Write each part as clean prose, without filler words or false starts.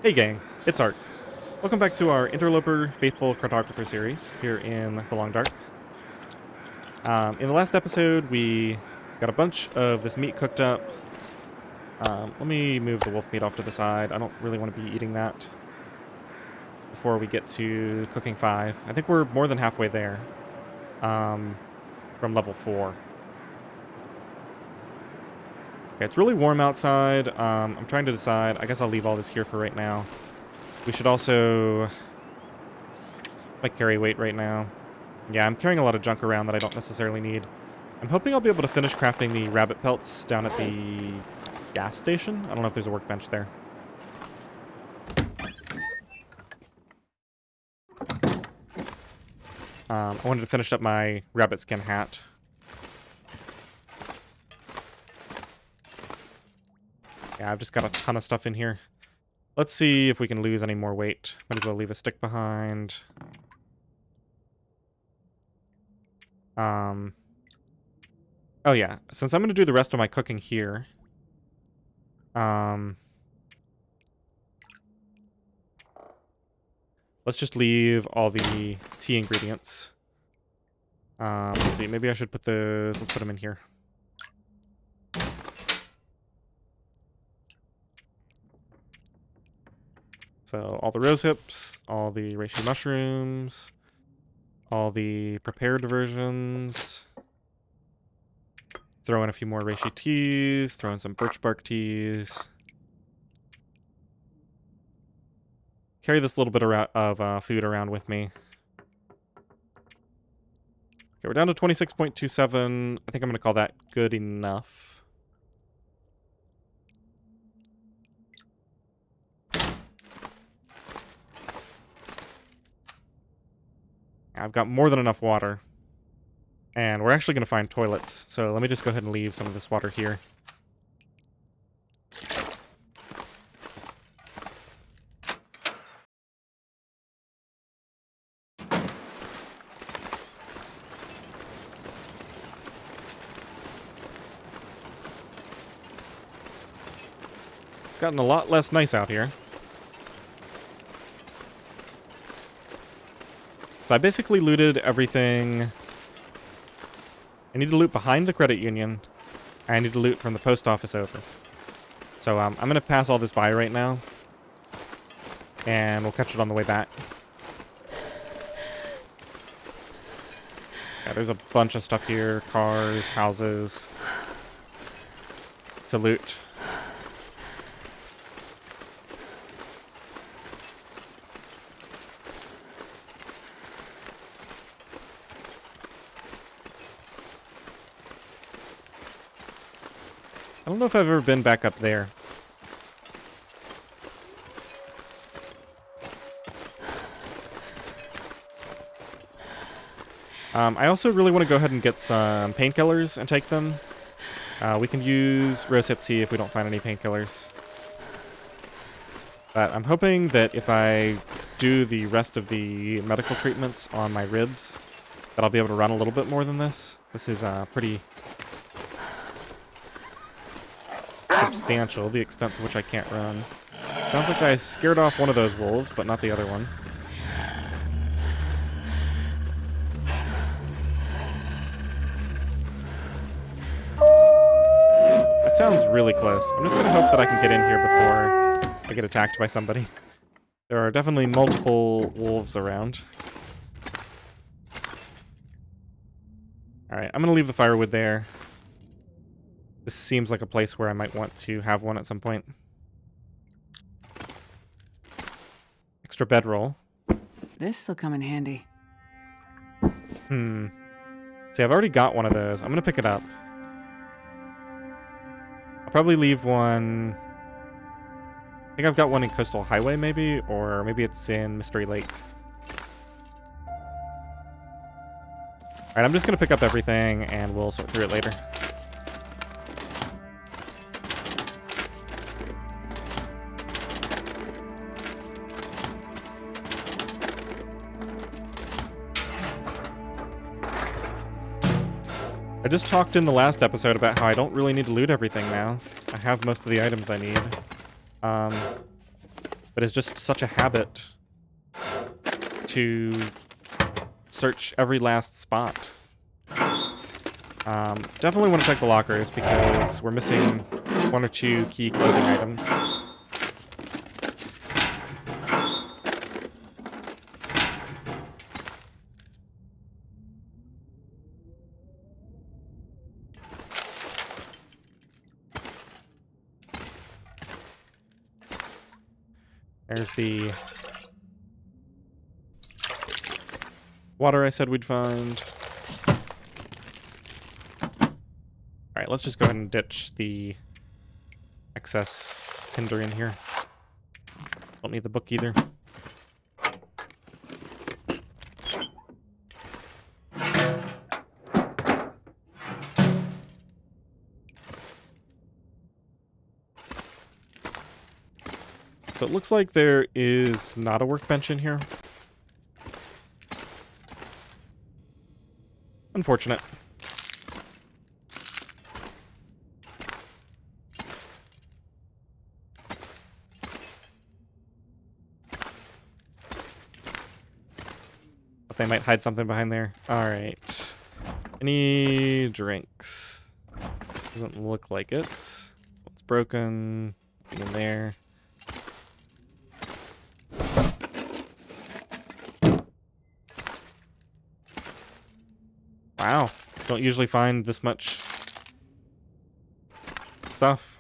Hey gang, it's Art. Welcome back to our Interloper Faithful Cartographer series here in the Long Dark. In the last episode, we got a bunch of this meat cooked up. Let me move the wolf meat off to the side. I don't really want to be eating that before we get to cooking 5. I think we're more than halfway there from level 4. Okay, it's really warm outside. I'm trying to decide. I guess I'll leave all this here for right now. We should also carry weight right now. Yeah, I'm carrying a lot of junk around that I don't necessarily need. I'm hoping I'll be able to finish crafting the rabbit pelts down at the gas station. I don't know if there's a workbench there. I wanted to finish up my rabbit skin hat. Yeah, I've just got a ton of stuff in here. Let's see if we can lose any more weight. Might as well leave a stick behind. Oh yeah, since I'm going to do the rest of my cooking here, let's just leave all the tea ingredients. Let's see, maybe I should put those, let's put them in here. So all the rose hips, all the reishi mushrooms, all the prepared versions. Throw in a few more reishi teas, throw in some birch bark teas. Carry this little bit of food around with me. Okay, we're down to 26.27. I think I'm going to call that good enough. I've got more than enough water. And we're actually going to find toilets. So let me just go ahead and leave some of this water here. It's gotten a lot less nice out here. So I basically looted everything. I need to loot behind the credit union. I need to loot from the post office over. So I'm going to pass all this by right now. And we'll catch it on the way back. Yeah, there's a bunch of stuff here. Cars, houses. To loot. I don't know if I've ever been back up there. I also really want to go ahead and get some painkillers and take them. We can use rosehip tea if we don't find any painkillers. But I'm hoping that if I do the rest of the medical treatments on my ribs, that I'll be able to run a little bit more than this. This is pretty substantial, the extent to which I can't run. Sounds like I scared off one of those wolves, but not the other one. That sounds really close. I'm just going to hope that I can get in here before I get attacked by somebody. There are definitely multiple wolves around. Alright, I'm going to leave the firewood there. This seems like a place where I might want to have one at some point. Extra bedroll. This'll come in handy. See, I've already got one of those. I'm going to pick it up. I'll probably leave one... I think I've got one in Coastal Highway, maybe? Or maybe it's in Mystery Lake. Alright, I'm just going to pick up everything, and we'll sort through it later. I just talked in the last episode about how I don't really need to loot everything now. I have most of the items I need. but it's just such a habit to search every last spot. Definitely want to check the lockers because we're missing 1 or 2 key clothing items. There's the water I said we'd find. Alright, let's just go ahead and ditch the excess tinder in here. Don't need the book either. So it looks like there is not a workbench in here. Unfortunate. But they might hide something behind there. Alright. Any drinks? Doesn't look like it. This one's broken. Nothing in there. Wow, don't usually find this much stuff.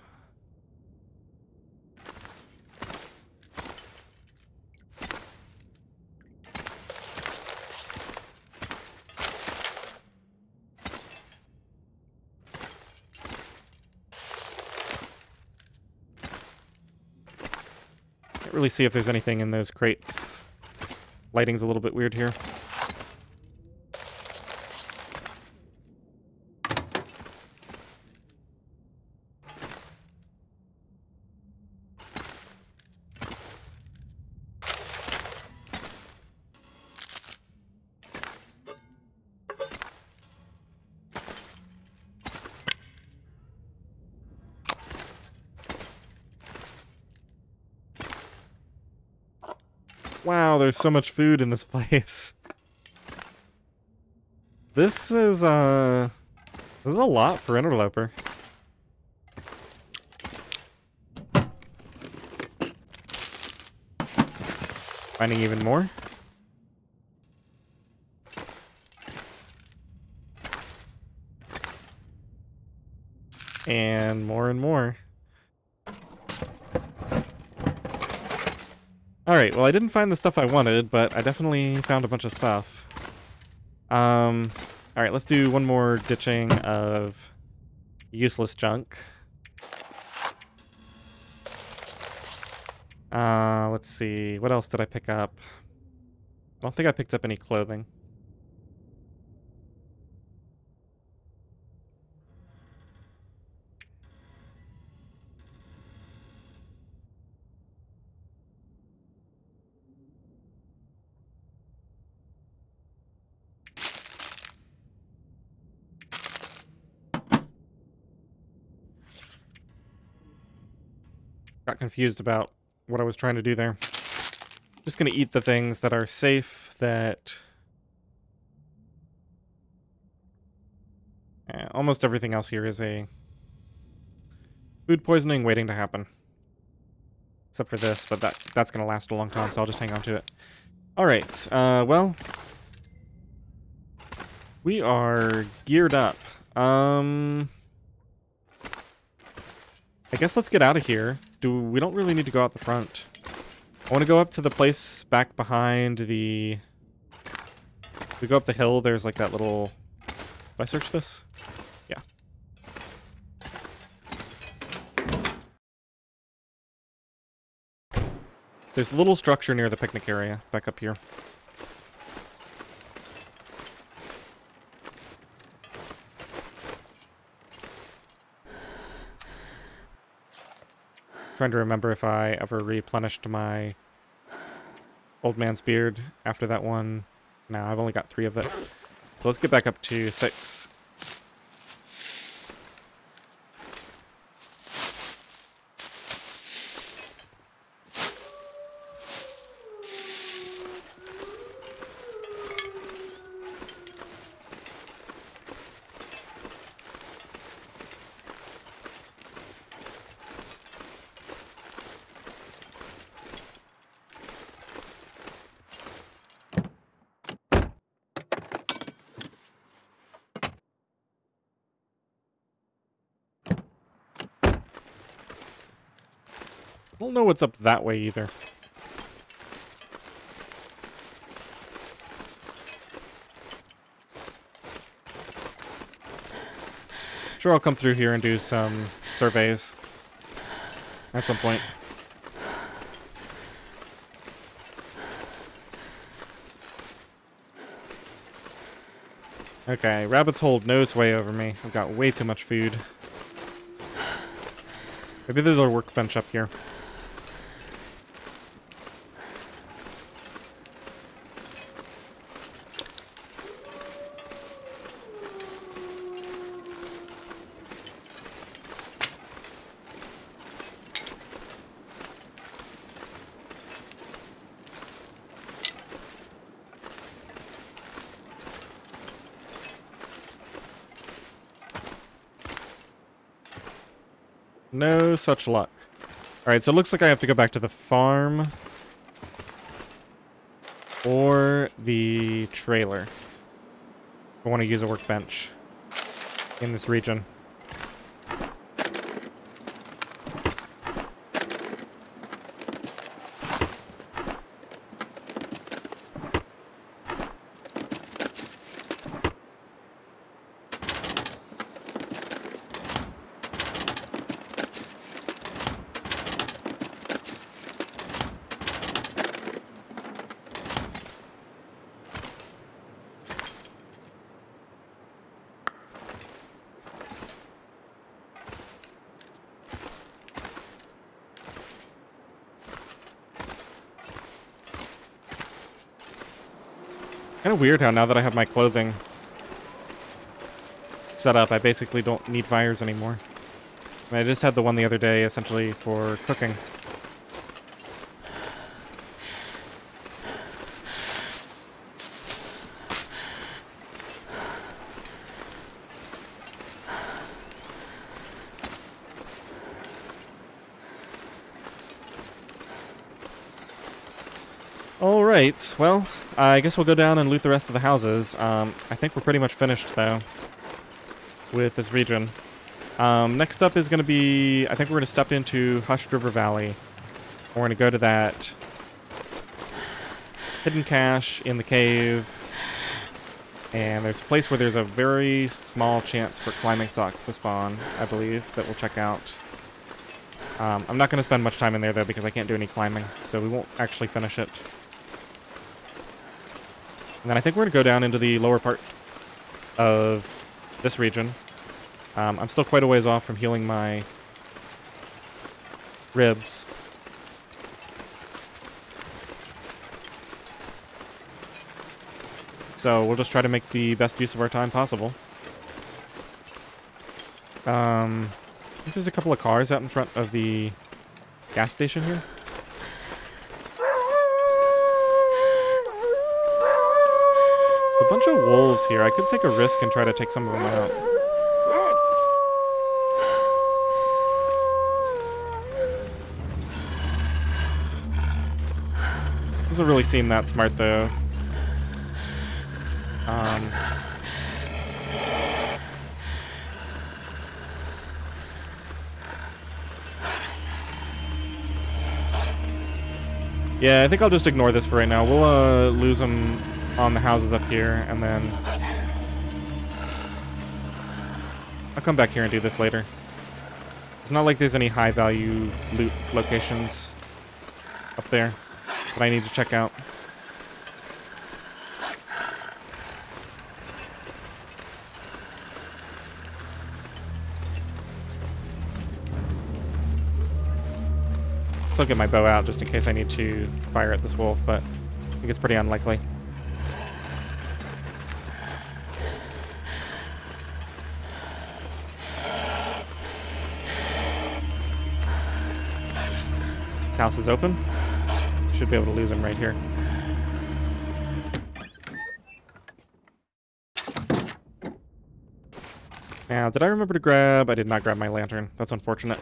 Can't really see if there's anything in those crates. Lighting's a little bit weird here. Wow, there's so much food in this place. This is a lot for Interloper. Finding even more. And more. Alright, well I didn't find the stuff I wanted, but I definitely found a bunch of stuff. Alright, let's do one more ditching of useless junk. Let's see, what else did I pick up? I don't think I picked up any clothing. Got confused about what I was trying to do there. Just gonna eat the things that are safe, that... almost everything else here is a food poisoning waiting to happen. Except for this, but that's gonna last a long time, so I'll just hang on to it. Alright, well... we are geared up. I guess let's get out of here. We don't really need to go out the front. I want to go up to the place back behind the... If we go up the hill, there's like that little... Did I search this? Yeah. There's a little structure near the picnic area back up here. Trying to remember if I ever replenished my old man's beard after that one. No, I've only got 3 of it. So let's get back up to 6. I don't know what's up that way either. Sure, I'll come through here and do some surveys at some point. Okay, rabbits hold no sway over me. I've got way too much food. Maybe there's a workbench up here. No such luck. Alright, so it looks like I have to go back to the farm or the trailer. I want to use a workbench in this region. Kind of weird how now that I have my clothing set up, I basically don't need fires anymore. I just had the one the other day, essentially, for cooking. Alright, well, I guess we'll go down and loot the rest of the houses. I think we're pretty much finished, though, with this region. Next up is going to be, I think we're going to step into Hushed River Valley. We're going to go to that hidden cache in the cave. And there's a place where there's a very small chance for climbing socks to spawn, I believe, that we'll check out. I'm not going to spend much time in there, though, because I can't do any climbing, so we won't actually finish it. And then I think we're going to go down into the lower part of this region. I'm still quite a ways off from healing my ribs. So we'll just try to make the best use of our time possible. I think there's a couple of cars out in front of the gas station here. A bunch of wolves here. I could take a risk and try to take some of them out. Doesn't really seem that smart, though. Yeah, I think I'll just ignore this for right now. We'll lose them on the houses up here, and then I'll come back here and do this later. It's not like there's any high-value loot locations up there that I need to check out. So I'll get my bow out just in case I need to fire at this wolf, but I think it's pretty unlikely. This house is open. Should be able to lose him right here. Now, did I remember to grab? I did not grab my lantern. That's unfortunate.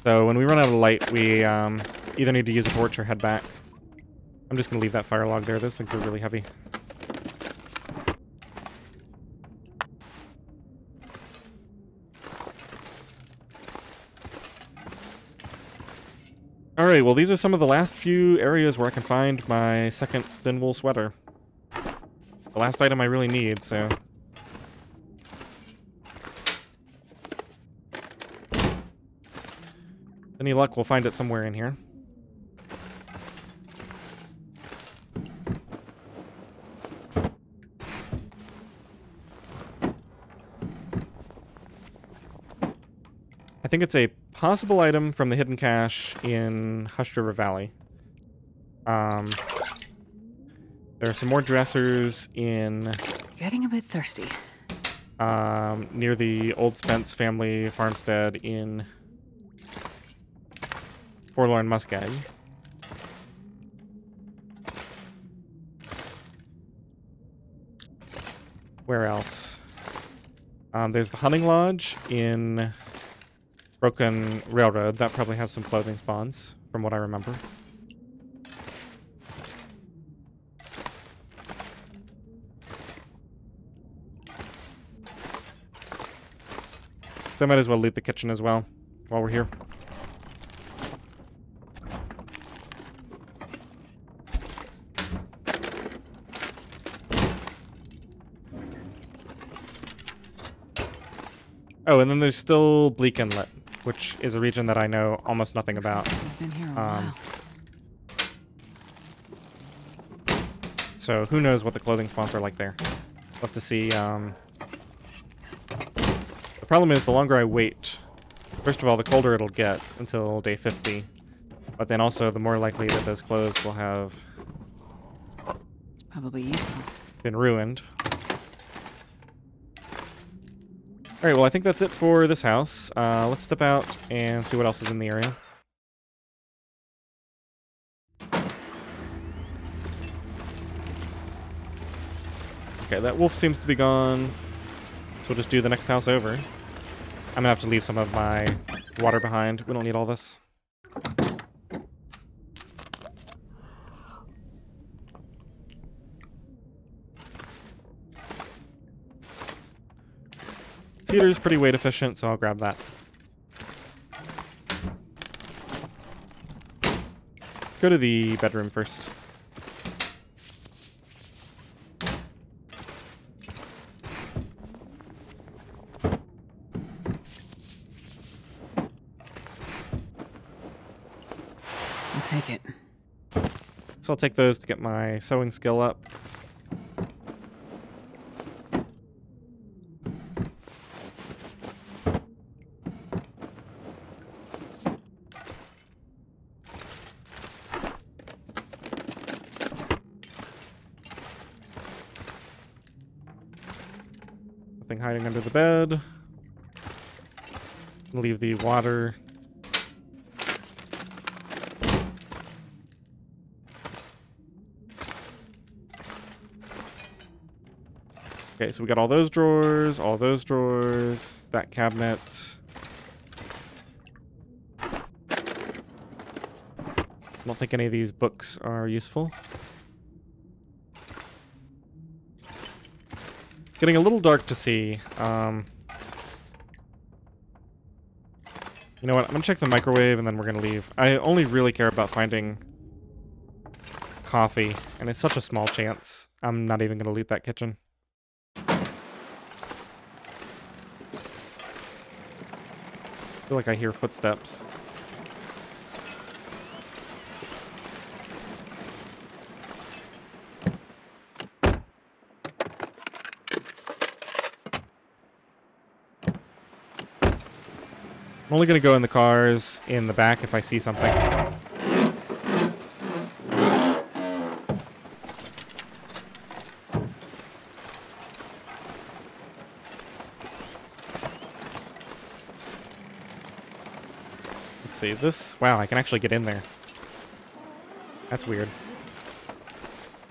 So when we run out of light, we either need to use a torch or head back. I'm just going to leave that fire log there. Those things are really heavy. Alright, well these are some of the last few areas where I can find my second thin wool sweater. The last item I really need, so... Any luck, we'll find it somewhere in here. I think it's a possible item from the hidden cache in Hushed River Valley. There are some more dressers in... Getting a bit thirsty. Near the Old Spence family farmstead in Forlorn Muskeg. Where else? There's the hunting lodge in Broken Railroad. That probably has some clothing spawns, from what I remember. So I might as well loot the kitchen as well, while we're here. Oh, and then there's still Bleak Inlet, which is a region that I know almost nothing about. This has been here a while. So who knows what the clothing spawns are like there. We'll have to see. The problem is the longer I wait, first of all, the colder it'll get until day 50. But then also the more likely that those clothes will have It's probably useful. been ruined. Alright, well I think that's it for this house. Let's step out and see what else is in the area. Okay, that wolf seems to be gone. So we'll just do the next house over. I'm gonna have to leave some of my water behind. We don't need all this. Cedar's pretty weight efficient, so I'll grab that. Let's go to the bedroom first. I'll take it. So I'll take those to get my sewing skill up. Nothing hiding under the bed. Leave the water. Okay, so we got all those drawers, that cabinet. I don't think any of these books are useful. Getting a little dark to see. You know what? I'm gonna check the microwave and then we're gonna leave. I only really care about finding coffee, and it's such a small chance. I'm not even gonna loot that kitchen. I feel like I hear footsteps. I'm only going to go in the cars in the back if I see something. Let's see, this... Wow, I can actually get in there. That's weird.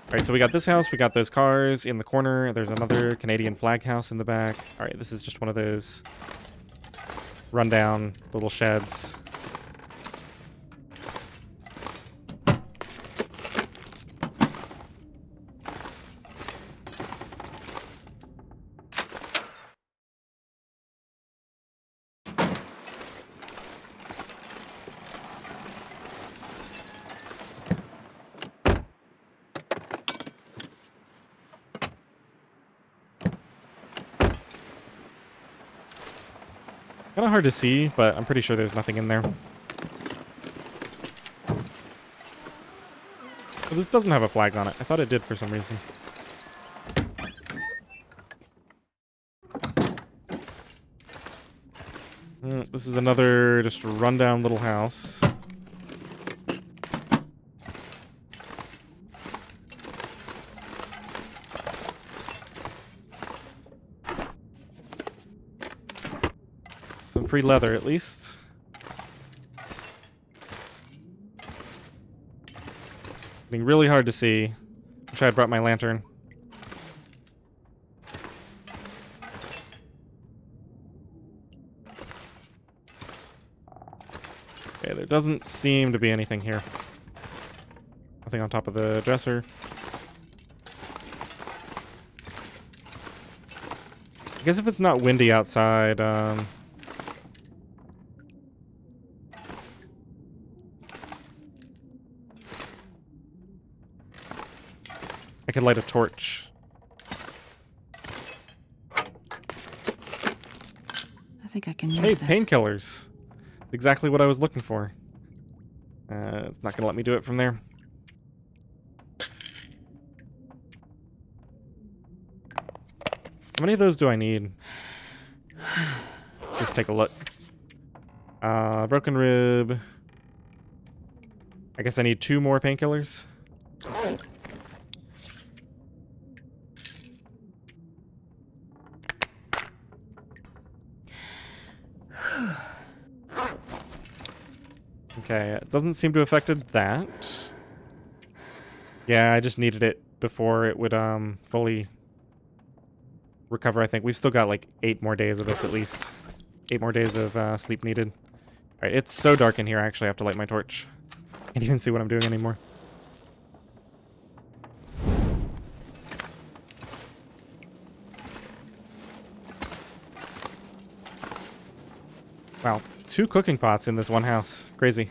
Alright, so we got this house, we got those cars in the corner, there's another Canadian flag house in the back. Alright, this is just one of those rundown little sheds. Kind of hard to see, but I'm pretty sure there's nothing in there. But this doesn't have a flag on it. I thought it did for some reason. This is another just rundown little house. Some free leather, at least. Getting really hard to see. Wish I had brought my lantern. Okay, there doesn't seem to be anything here. Nothing on top of the dresser. I guess if it's not windy outside, I could light a torch. I think I can use Hey, this. painkillers. That's exactly what I was looking for. It's not going to let me do it from there. How many of those do I need? Let's just take a look. Broken rib. I guess I need 2 more painkillers. Okay, it doesn't seem to have affected that. Yeah, I just needed it before it would fully recover, I think. We've still got like 8 more days of this at least. 8 more days of sleep needed. Alright, it's so dark in here I actually have to light my torch. Can't even see what I'm doing anymore. Wow, 2 cooking pots in this one house. Crazy.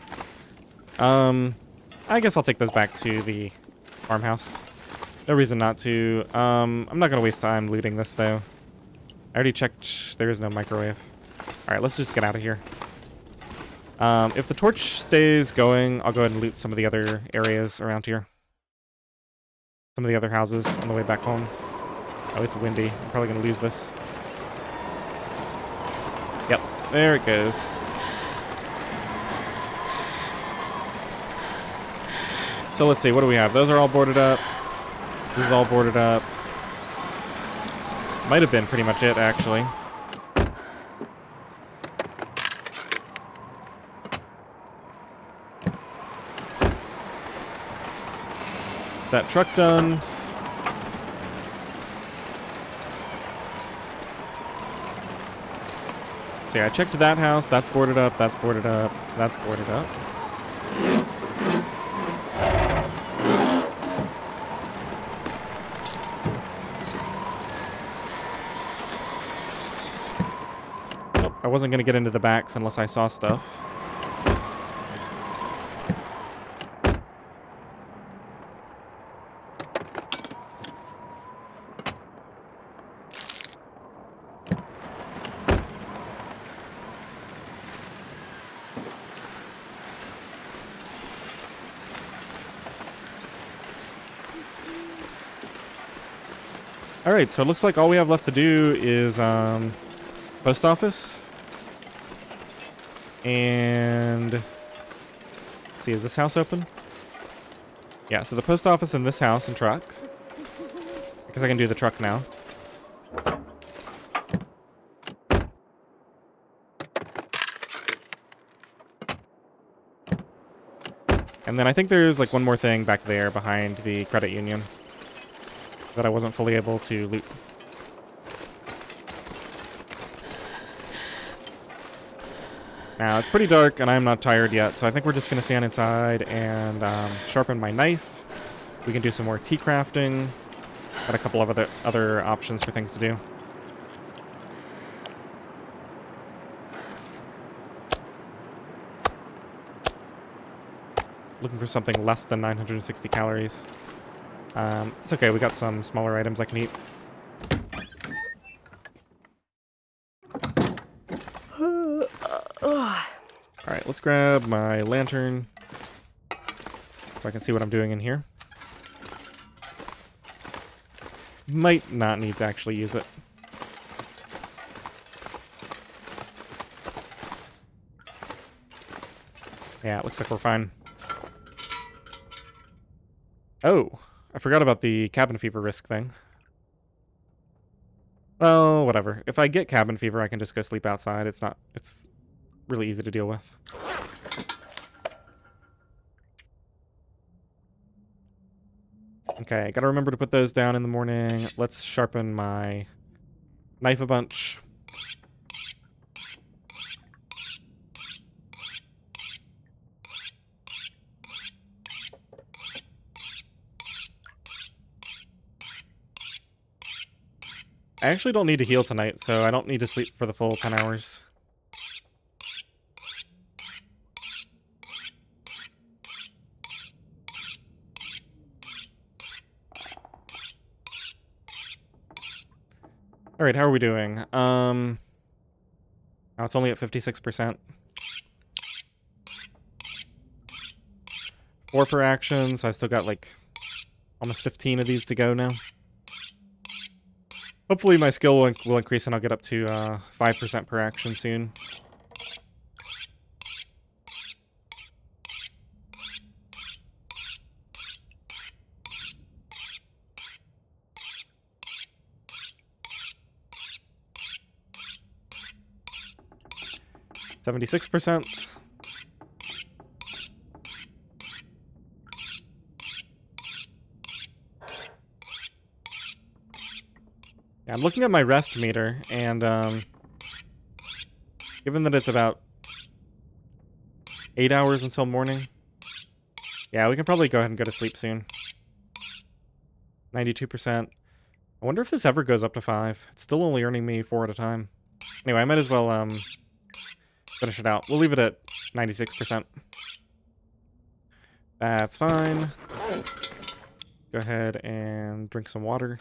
I guess I'll take those back to the farmhouse. No reason not to. I'm not gonna waste time looting this though. I already checked. There is no microwave. All right, let's just get out of here. If the torch stays going, I'll go ahead and loot some of the other areas around here. Some of the other houses on the way back home. Oh, it's windy. I'm probably gonna lose this. Yep, there it goes. So let's see, what do we have? Those are all boarded up. This is all boarded up. Might have been pretty much it, actually. Is that truck done? See, I checked that house. That's boarded up. That's boarded up. That's boarded up. I wasn't going to get into the backs unless I saw stuff. Alright, so it looks like all we have left to do is post office. And let's see, is this house open? Yeah, so the post office and this house and truck. Because I can do the truck now. And then I think there's like one more thing back there behind the credit union that I wasn't fully able to loot. Now, it's pretty dark, and I'm not tired yet, so I think we're just going to stand inside and sharpen my knife. We can do some more tea crafting. Got a couple of other options for things to do. Looking for something less than 960 calories. It's okay, we got some smaller items I can eat. let's grab my lantern so I can see what I'm doing in here. Might not need to actually use it. Yeah, it looks like we're fine. Oh, I forgot about the cabin fever risk thing. Well, whatever. If I get cabin fever, I can just go sleep outside. It's really easy to deal with. Okay, gotta remember to put those down in the morning. Let's sharpen my knife a bunch. I actually don't need to heal tonight, so I don't need to sleep for the full 10 hours. Alright, how are we doing? Now it's only at 56%. 4 per action, so I've still got like almost 15 of these to go now. Hopefully my skill will increase and I'll get up to 5% per action soon. %. Yeah, I'm looking at my rest meter, and given that it's about 8 hours until morning, yeah, we can probably go ahead and go to sleep soon. 92%. I wonder if this ever goes up to 5. It's still only earning me 4 at a time. Anyway, I might as well finish it out. We'll leave it at 96%. That's fine. Go ahead and drink some water.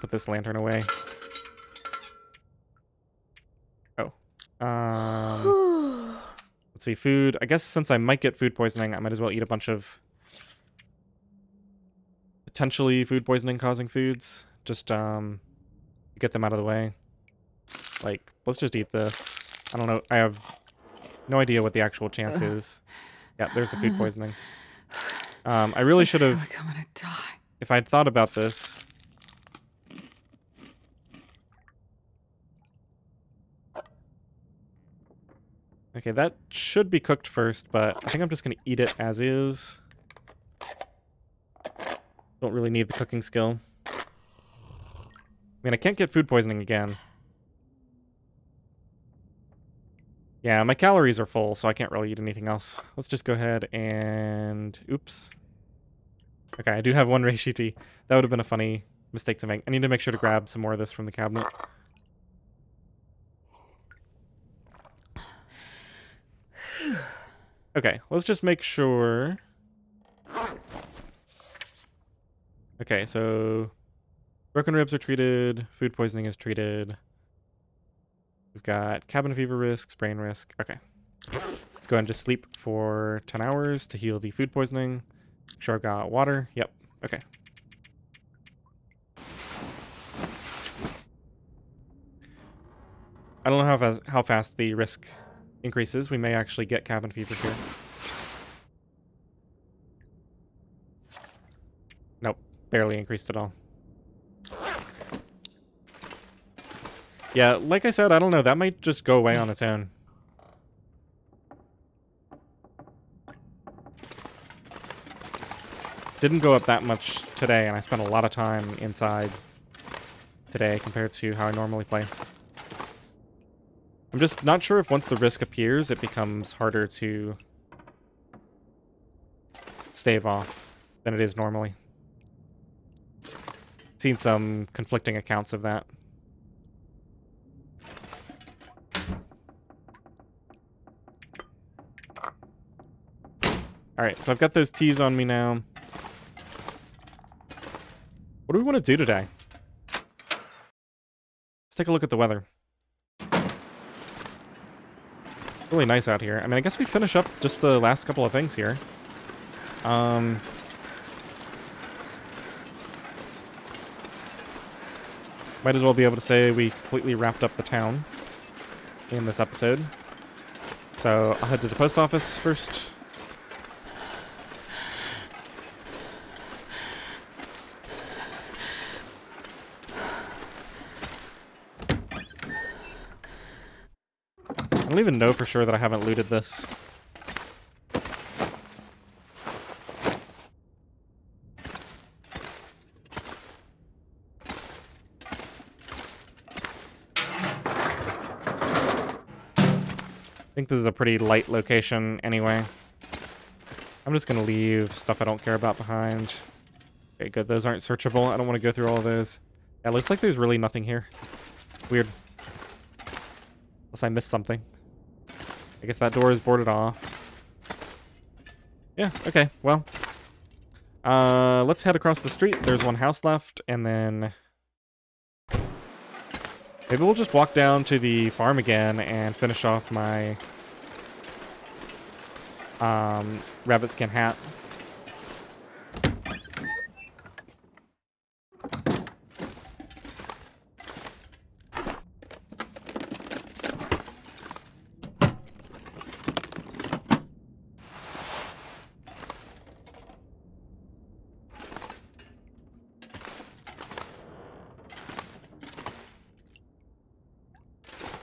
Put this lantern away. Oh. Let's see, food. I guess since I might get food poisoning, I might as well eat a bunch of potentially food poisoning causing foods. Just get them out of the way. Like, let's just eat this. I don't know. I have no idea what the actual chance is. Yeah, there's the food poisoning. I really should have, I'm gonna die. if I'd thought about this. Okay, that should be cooked first, but I think I'm just going to eat it as is. Don't really need the cooking skill. I mean, I can't get food poisoning again. Yeah, my calories are full, so I can't really eat anything else. Let's just go ahead and... Oops. Okay, I do have 1 reishi tea. That would have been a funny mistake to make. I need to make sure to grab some more of this from the cabinet. Okay, let's just make sure. Okay, so broken ribs are treated, food poisoning is treated. We've got cabin fever risk, sprain risk. Okay. Let's go ahead and just sleep for 10 hours to heal the food poisoning. Make sure I've got water. Yep. Okay. I don't know how fast the risk increases. We may actually get cabin fever here. Nope, barely increased at all. Yeah, like I said, I don't know. That might just go away on its own. Didn't go up that much today, and I spent a lot of time inside today compared to how I normally play. I'm just not sure if once the risk appears, it becomes harder to stave off than it is normally. Seen some conflicting accounts of that. Alright, so I've got those teas on me now. What do we want to do today? Let's take a look at the weather. Really nice out here. I mean, I guess we finish up just the last couple of things here. Might as well be able to say we completely wrapped up the town in this episode. So I'll head to the post office first. I don't even know for sure that I haven't looted this. I think this is a pretty light location anyway. I'm just going to leave stuff I don't care about behind. Okay, good. Those aren't searchable. I don't want to go through all of those. Yeah, it looks like there's really nothing here. Weird. Unless I missed something. I guess that door is boarded off. Yeah, okay, well. Let's head across the street. There's one house left, and then maybe we'll just walk down to the farm again and finish off my rabbit skin hat.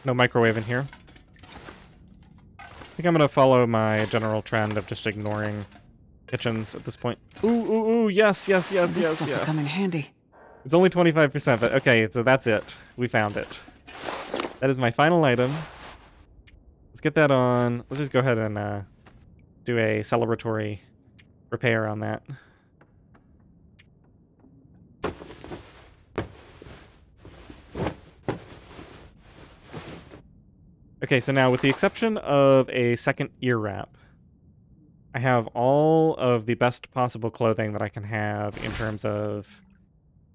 No microwave in here. I think I'm going to follow my general trend of just ignoring kitchens at this point. Ooh, ooh, ooh, yes, yes, yes, This yes, stuff yes. will come in handy. It's only 25%, but okay, so that's it. We found it. That is my final item. Let's get that on. Let's just go ahead and do a celebratory repair on that. Okay, so now with the exception of a second ear wrap, I have all of the best possible clothing that I can have in terms of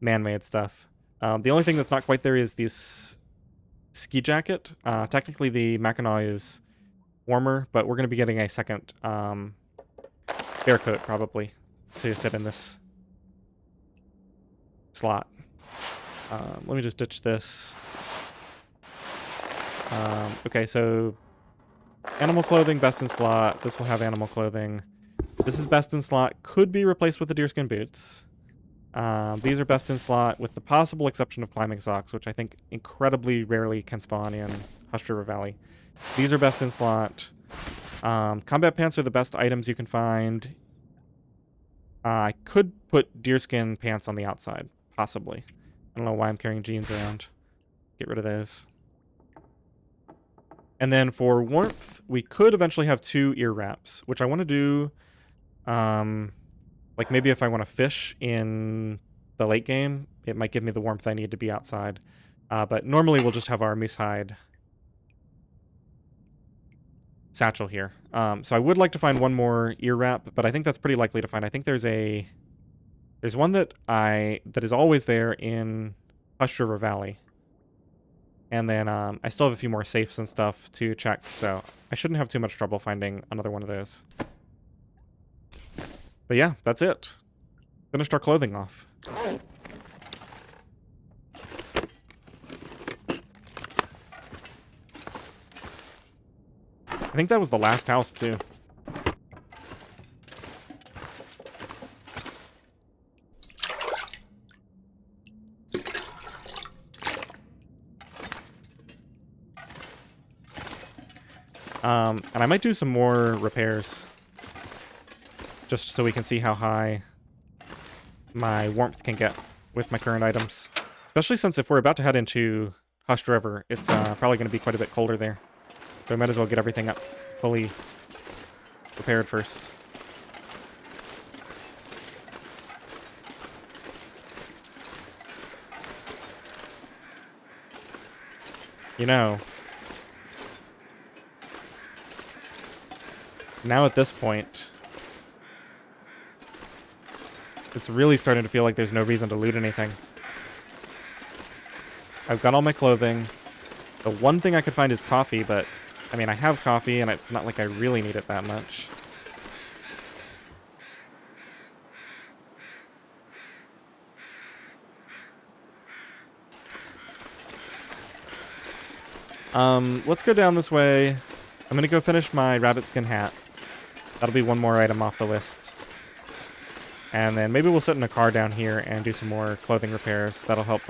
man-made stuff. The only thing that's not quite there is this ski jacket. Technically the Mackinac is warmer, but we're going to be getting a second bear coat probably to sit in this slot. Let me just ditch this. Okay, so animal clothing, best in slot. This will have animal clothing. This is best in slot. Could be replaced with the deerskin boots. These are best in slot with the possible exception of climbing socks, which I think incredibly rarely can spawn in Hushed River Valley. These are best in slot. Combat pants are the best items you can find. I could put deerskin pants on the outside, possibly. I don't know why I'm carrying jeans around. Get rid of those. And then for warmth, we could eventually have 2 ear wraps, which I want to do, like maybe if I want to fish in the late game, it might give me the warmth I need to be outside. But normally we'll just have our moose hide satchel here. So I would like to find one more ear wrap, but I think that's pretty likely to find. I think there's one that is always there in Hushed River Valley. And then I still have a few more safes and stuff to check, so I shouldn't have too much trouble finding another one of those. But yeah, that's it. Finished our clothing off. I think that was the last house, too. And I might do some more repairs just so we can see how high my warmth can get with my current items. Especially since if we're about to head into Hushed River, it's probably going to be quite a bit colder there. So I might as well get everything up fully prepared first. You know, now at this point, it's really starting to feel like there's no reason to loot anything. I've got all my clothing. The one thing I could find is coffee, but, I mean, I have coffee, and it's not like I really need it that much. Let's go down this way. I'm gonna go finish my rabbit skin hat. That'll be one more item off the list. And then maybe we'll sit in a car down here and do some more clothing repairs. That'll help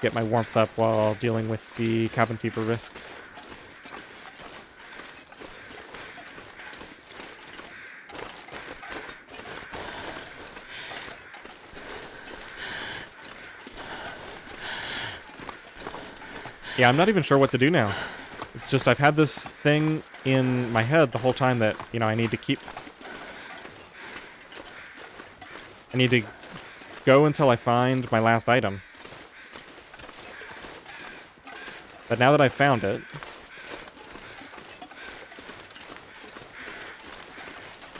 get my warmth up while dealing with the cabin fever risk. Yeah, I'm not even sure what to do now. It's just I've had this thing in my head the whole time that, you know, I need to go until I find my last item. But now that I've found it,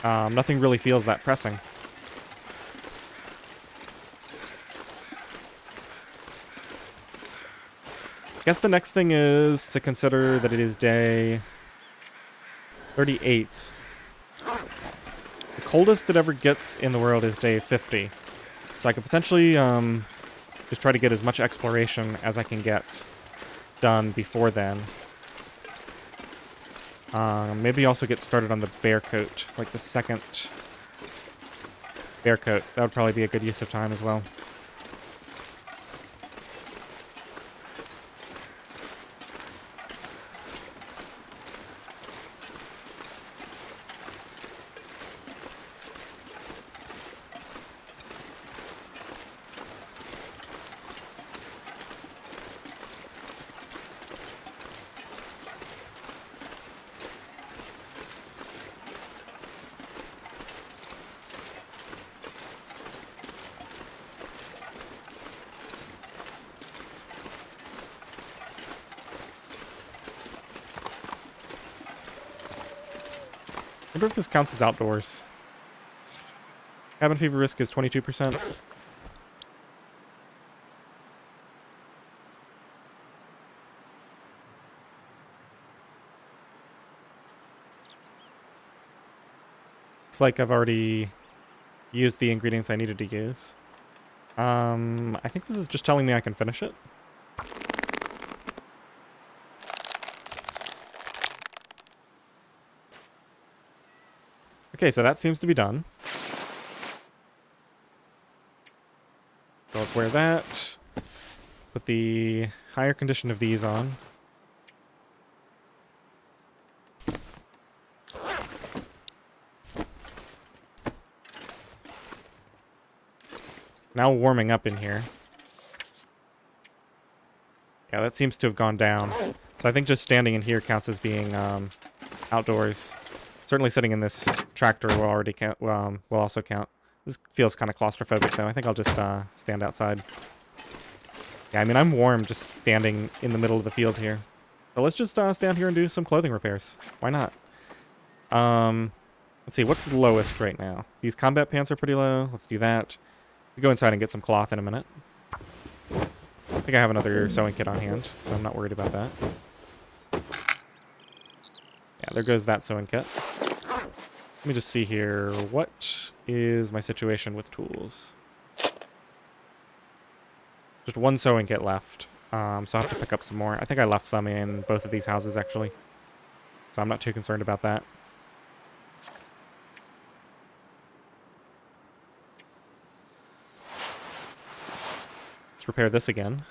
nothing really feels that pressing. I guess the next thing is to consider that it is day 38. The coldest it ever gets in the world is day 50. So I could potentially just try to get as much exploration as I can get done before then. Maybe also get started on the bear coat, like the second bear coat. That would probably be a good use of time as well. I wonder if this counts as outdoors. Cabin fever risk is 22%. It's like I've already used the ingredients I needed to use. I think this is just telling me I can finish it. Okay, so that seems to be done. So let's wear that. Put the higher condition of these on. Now warming up in here. Yeah, that seems to have gone down. So I think just standing in here counts as being outdoors. Certainly sitting in this tractor will already count. Will also count. This feels kind of claustrophobic though. I think I'll just stand outside. Yeah, I mean I'm warm just standing in the middle of the field here. So let's just stand here and do some clothing repairs. Why not? Let's see, what's the lowest right now? These combat pants are pretty low. Let's do that. We'll go inside and get some cloth in a minute. I think I have another sewing kit on hand, so I'm not worried about that. Yeah, there goes that sewing kit. Let me just see here. What is my situation with tools? Just one sewing kit left. So I'll have to pick up some more. I think I left some in both of these houses, actually. So I'm not too concerned about that. Let's repair this again.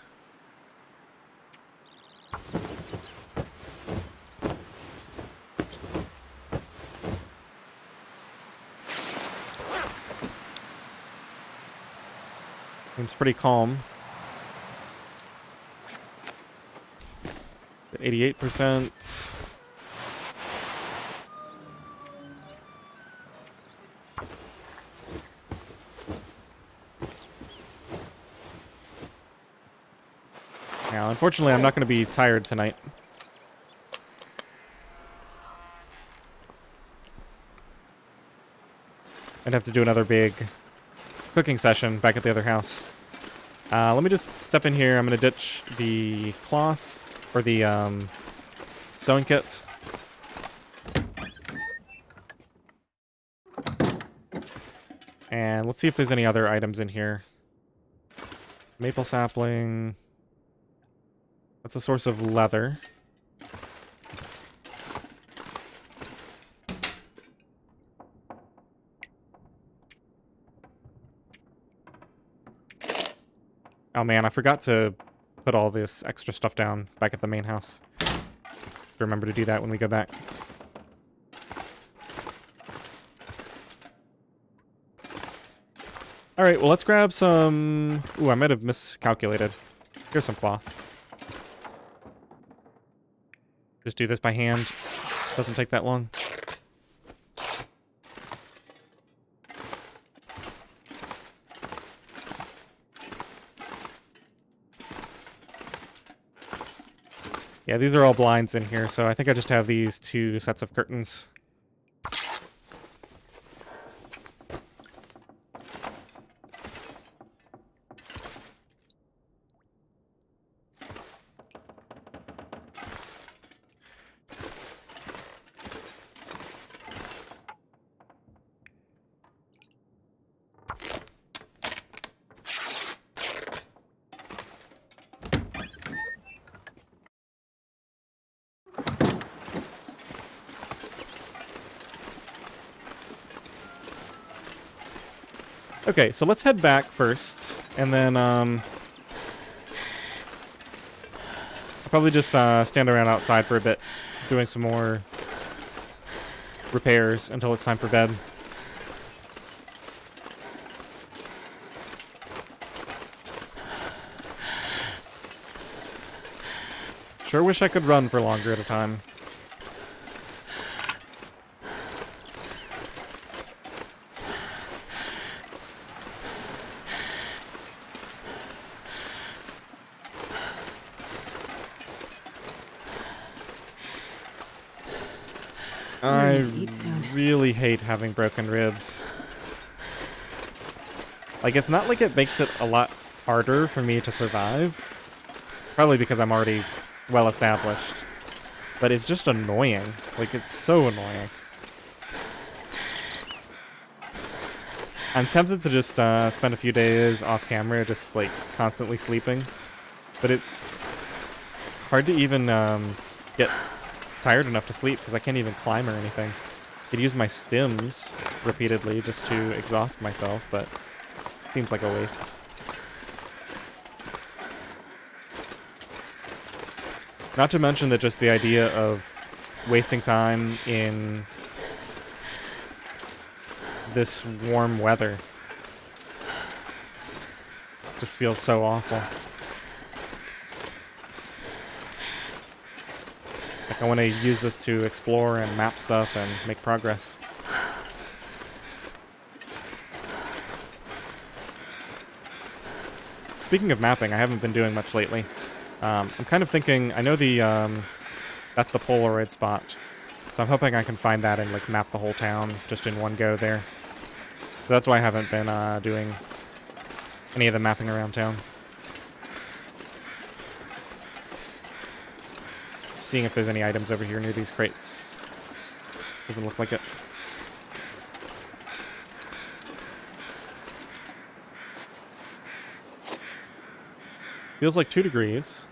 Seems pretty calm. 88%. Now, unfortunately, I'm not going to be tired tonight. I'd have to do another big cooking session back at the other house. Let me just step in here. I'm going to ditch the cloth, or the sewing kit. And let's see if there's any other items in here. Maple sapling. That's a source of leather. Oh man, I forgot to put all this extra stuff down back at the main house. Remember to do that when we go back. Alright, well let's grab some... Ooh, I might have miscalculated. Here's some cloth. Just do this by hand. Doesn't take that long. Yeah, these are all blinds in here, so I think I just have these 2 sets of curtains. Okay, so let's head back first, and then I'll probably just stand around outside for a bit, doing some more repairs until it's time for bed. Sure wish I could run for longer at a time. I really hate having broken ribs. Like, it's not like it makes it a lot harder for me to survive. Probably because I'm already well established. But it's just annoying. Like, it's so annoying. I'm tempted to just spend a few days off camera just, like, constantly sleeping. But it's hard to even get tired enough to sleep because I can't even climb or anything. I could use my stims repeatedly just to exhaust myself, but it seems like a waste. Not to mention that just the idea of wasting time in this warm weather just feels so awful. I want to use this to explore and map stuff and make progress. Speaking of mapping, I haven't been doing much lately. I'm kind of thinking, I know that's the Polaroid spot, so I'm hoping I can find that and like map the whole town just in one go there. So that's why I haven't been doing any of the mapping around town. Seeing if there's any items over here near these crates. Doesn't look like it. Feels like 2 degrees.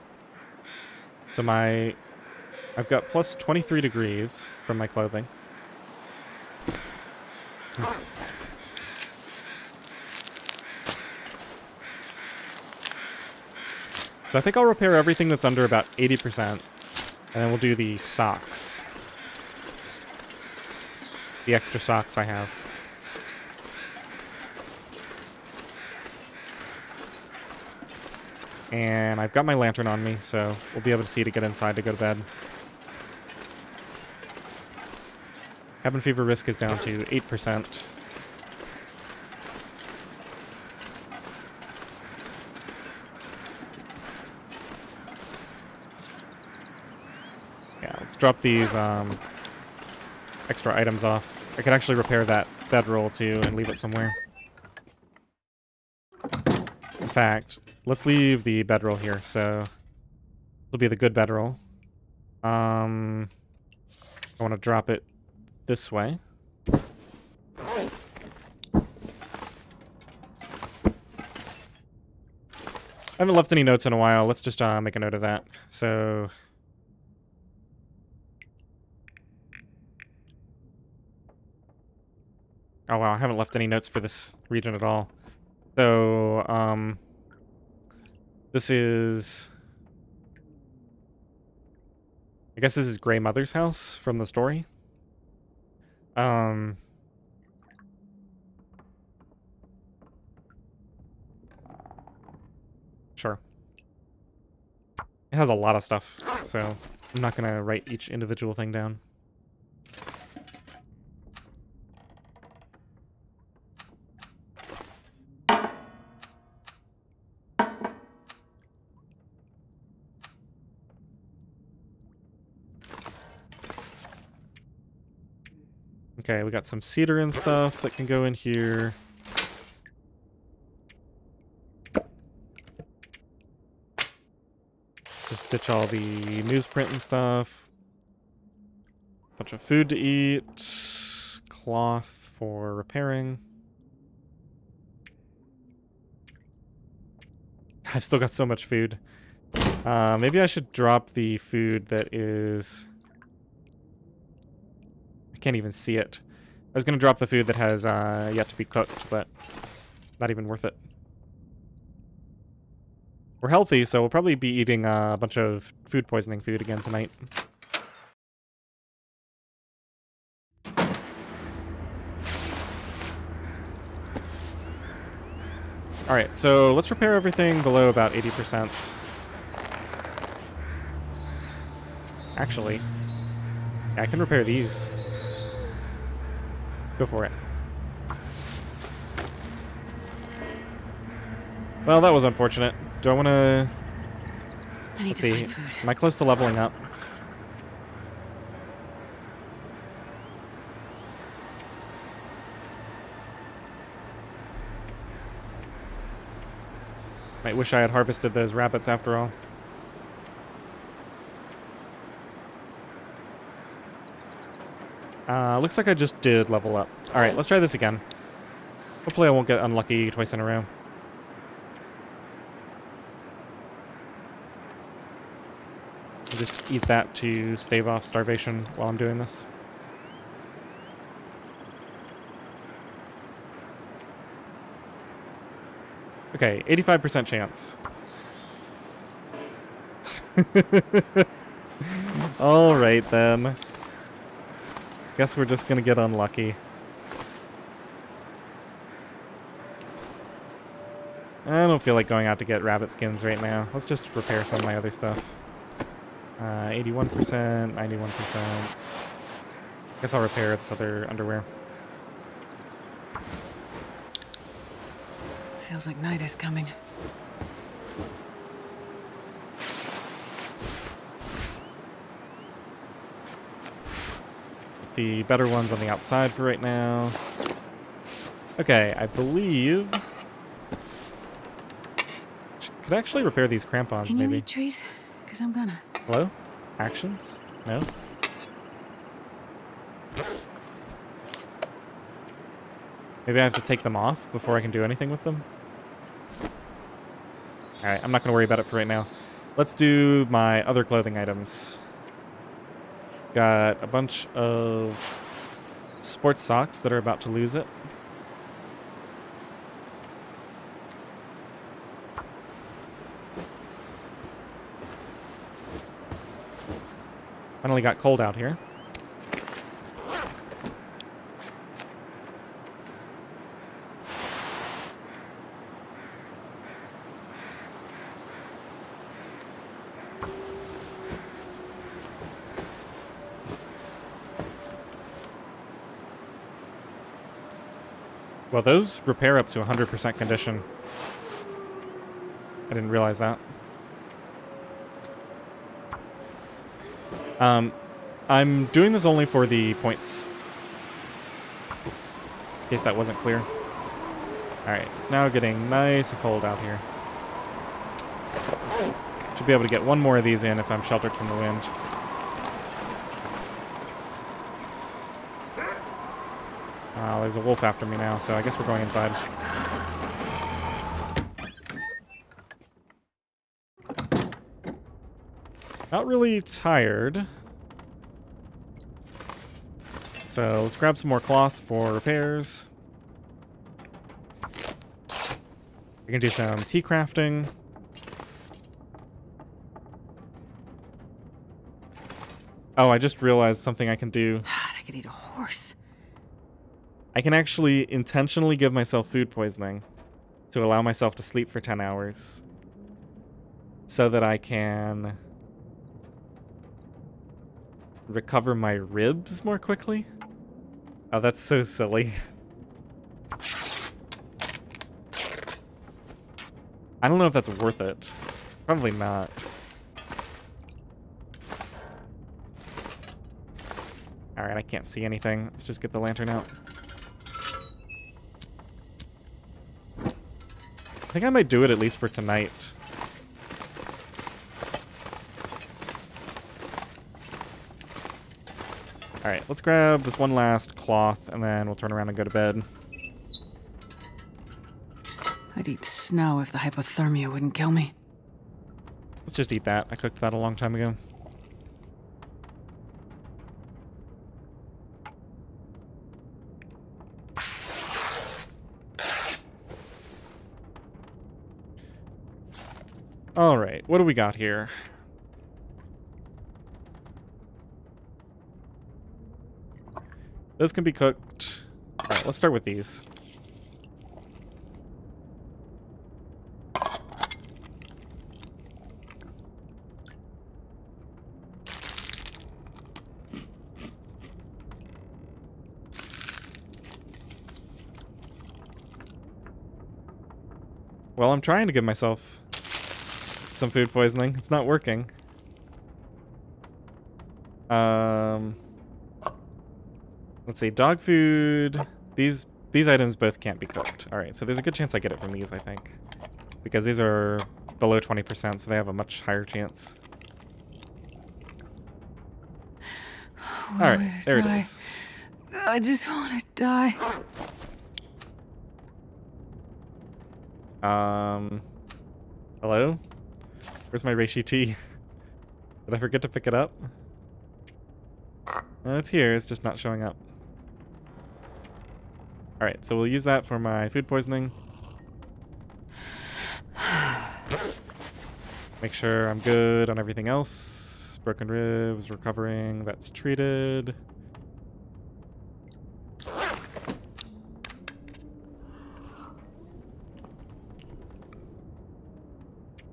So I've got plus 23 degrees from my clothing. So I think I'll repair everything that's under about 80%. And then we'll do the socks. The extra socks I have. And I've got my lantern on me, so we'll be able to see to get inside to go to bed. Cabin fever risk is down to 8%. Let's drop these extra items off. I could actually repair that bedroll too and leave it somewhere. fact, let's leave the bedroll here. So it'll be the good bedroll. I want to drop it this way. I haven't left any notes in a while. Let's just make a note of that. So oh wow, I haven't left any notes for this region at all. So this is, I guess this is Grey Mother's house from the story. Sure. It has a lot of stuff, so I'm not gonna write each individual thing down. Okay, we got some cedar and stuff that can go in here. Just ditch all the newsprint and stuff. Bunch of food to eat. Cloth for repairing. I've still got so much food. Maybe I should drop the food that is... I can't even see it. I was going to drop the food that has yet to be cooked, but it's not even worth it. We're healthy, so we'll probably be eating a bunch of food poisoning food again tonight. Alright, so let's repair everything below about 80%. Actually, yeah, I can repair these. Go for it. Well, that was unfortunate. Do I want to... I need to find food. Am I close to leveling up? Might wish I had harvested those rabbits after all. Looks like I just did level up. Alright, let's try this again. Hopefully I won't get unlucky twice in a row. I'll just eat that to stave off starvation while I'm doing this. Okay, 85% chance. Alright then. Guess we're just gonna get unlucky. I don't feel like going out to get rabbit skins right now. Let's just repair some of my other stuff. 81%, 91%. Guess I'll repair this other underwear. Feels like night is coming. The better ones on the outside for right now. Okay, I believe... Could I actually repair these crampons, Can you maybe? read trees? Because I'm gonna. Hello? Actions? No? Maybe I have to take them off before I can do anything with them? Alright, I'm not going to worry about it for right now. Let's do my other clothing items. Got a bunch of sports socks that are about to lose it. Finally got cold out here. Well, those repair up to 100% condition. I didn't realize that. I'm doing this only for the points. In case that wasn't clear. Alright, it's now getting nice and cold out here. Should be able to get one more of these in if I'm sheltered from the wind. There's a wolf after me now, so I guess we're going inside. Not really tired. So let's grab some more cloth for repairs. We can do some tea crafting. Oh, I just realized something I can do. God, I could eat a horse. I can actually intentionally give myself food poisoning to allow myself to sleep for 10 hours. So that I can recover my ribs more quickly. Oh, that's so silly. I don't know if that's worth it. Probably not. Alright, I can't see anything. Let's just get the lantern out. I think I might do it at least for tonight. Alright, let's grab this one last cloth, and then we'll turn around and go to bed. I'd eat snow if the hypothermia wouldn't kill me. Let's just eat that. I cooked that a long time ago. Alright, what do we got here? Those can be cooked. Alright, let's start with these. Well, I'm trying to give myself some food poisoning. It's not working. Let's see, dog food. These items both can't be cooked. All right, so there's a good chance I get it from these, I think, because these are below 20%, so they have a much higher chance. All right, there it is. I just want to die. Hello? Where's my reishi tea? Did I forget to pick it up? It's here, it's just not showing up. Alright, so we'll use that for my food poisoning. Make sure I'm good on everything else. Broken ribs, recovering, that's treated.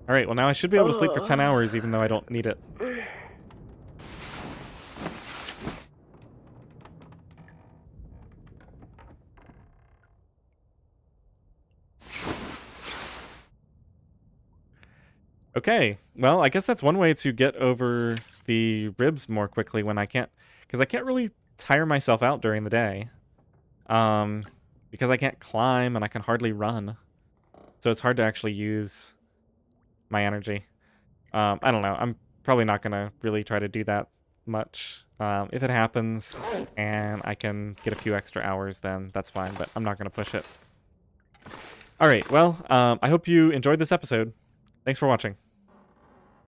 Alright, well now I should be able to sleep for 10 hours even though I don't need it. Okay, well, I guess that's one way to get over the ribs more quickly when I can't... Because I can't really tire myself out during the day. Because I can't climb and I can hardly run. So it's hard to actually use my energy. I don't know. I'm probably not going to really try to do that much. If it happens and I can get a few extra hours, then that's fine. But I'm not going to push it. All right, well, I hope you enjoyed this episode. Thanks for watching.